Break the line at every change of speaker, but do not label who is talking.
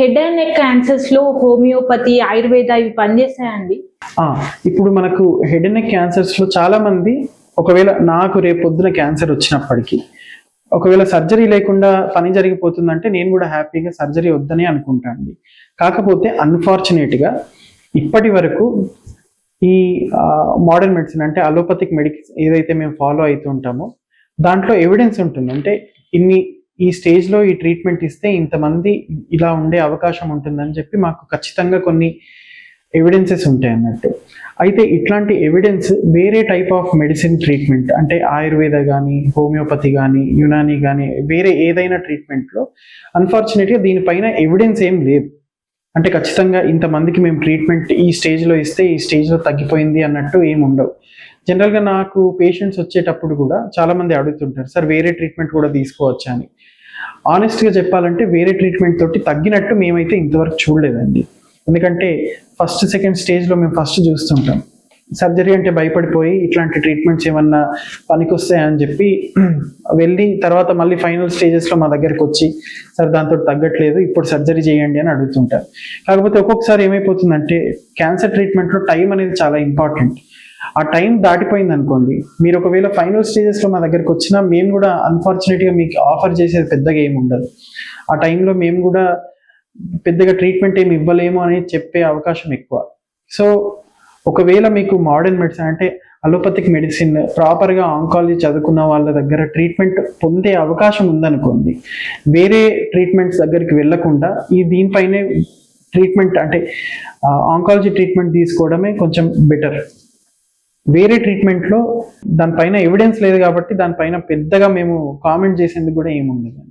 Head and neck cancers లో homeopathy, Ayurveda ఇవి పనిచేస్తాయండి?
ఇప్పుడు మనకు హెడ్ అండ్ నెక్ క్యాన్సర్స్ లో చాలా మంది, ఒకవేళ నాకు రేపు పొద్దున క్యాన్సర్ వచ్చినప్పటికీ ఒకవేళ సర్జరీ లేకుండా పని జరిగిపోతుందంటే నేను కూడా హ్యాపీగా సర్జరీ వద్దని అనుకుంటాను. కాకపోతే అన్ఫార్చునేట్గా ఇప్పటి వరకు ఈ మోడర్న్ మెడిసిన్ అంటే అలోపతిక్ మెడిసిన్ ఏదైతే మేము ఫాలో అవుతుంటామో దాంట్లో ఎవిడెన్స్ ఉంటుంది. అంటే ఈ స్టేజ్లో ఈ ట్రీట్మెంట్ ఇస్తే ఇంతమంది ఇలా ఉండే అవకాశం ఉంటుందని చెప్పి మాకు ఖచ్చితంగా కొన్ని ఎవిడెన్సెస్ ఉంటాయి అన్నట్టు. అయితే ఇట్లాంటి ఎవిడెన్స్ వేరే టైప్ ఆఫ్ మెడిసిన్ ట్రీట్మెంట్ అంటే ఆయుర్వేద కానీ, హోమియోపతి కానీ, యునానీ కానీ, వేరే ఏదైనా ట్రీట్మెంట్లో అన్ఫార్చునేట్గా దీనిపైన ఎవిడెన్స్ ఏం లేదు. అంటే ఖచ్చితంగా ఇంతమందికి మేము ట్రీట్మెంట్ ఈ స్టేజ్లో ఇస్తే ఈ స్టేజ్లో తగ్గిపోయింది అన్నట్టు ఏమి ఉండవు. జనరల్గా నాకు పేషెంట్స్ వచ్చేటప్పుడు కూడా చాలామంది అడుగుతుంటారు, సార్ వేరే ట్రీట్మెంట్ కూడా తీసుకోవచ్చా అని. ఆనెస్ట్గా చెప్పాలంటే వేరే ట్రీట్మెంట్ తోటి తగ్గినట్టు మేమైతే ఇంతవరకు చూడలేదండి. ఎందుకంటే ఫస్ట్ సెకండ్ స్టేజ్లో మేము ఫస్ట్ చూస్తుంటాం. సర్జరీ అంటే భయపడిపోయి ఇట్లాంటి ట్రీట్మెంట్స్ ఏమన్నా పనికొస్తాయని చెప్పి వెళ్ళి తర్వాత మళ్ళీ ఫైనల్ స్టేజెస్లో మా దగ్గరికి వచ్చి సార్ దాంతో తగ్గట్లేదు, ఇప్పుడు సర్జరీ చేయండి అని అడుగుతుంటారు. కాకపోతే ఒక్కొక్కసారి ఏమైపోతుందంటే క్యాన్సర్ ట్రీట్మెంట్లో టైం అనేది చాలా ఇంపార్టెంట్. ఆ టైం దాటిపోయింది అనుకోండి, మీరు ఒకవేళ ఫైనల్ స్టేజెస్లో మా దగ్గరికి వచ్చినా మేము కూడా అన్ఫార్చునేట్గా మీకు ఆఫర్ చేసేది పెద్దగా ఏమి ఉండదు. ఆ టైంలో మేము కూడా పెద్దగా ట్రీట్మెంట్ ఏమి ఇవ్వలేము అనేది చెప్పే అవకాశం ఎక్కువ. సో ఒకవేళ మీకు మోడర్న్ మెడిసిన్ అంటే అలోపతిక్ మెడిసిన్ ప్రాపర్గా ఆంకాలజీ చదువుకున్న వాళ్ళ దగ్గర ట్రీట్మెంట్ పొందే అవకాశం ఉందనుకోండి, వేరే ట్రీట్మెంట్స్ దగ్గరికి వెళ్ళకుండా దీనిపైనే ట్రీట్మెంట్ అంటే ఆంకాలజీ ట్రీట్మెంట్ తీసుకోవడమే కొంచెం బెటర్. వేరే ట్రీట్మెంట్లో దానిపైన ఎవిడెన్స్ లేదు కాబట్టి దానిపైన పెద్దగా మేము కామెంట్ చేసేందుకు కూడా ఏముండదు.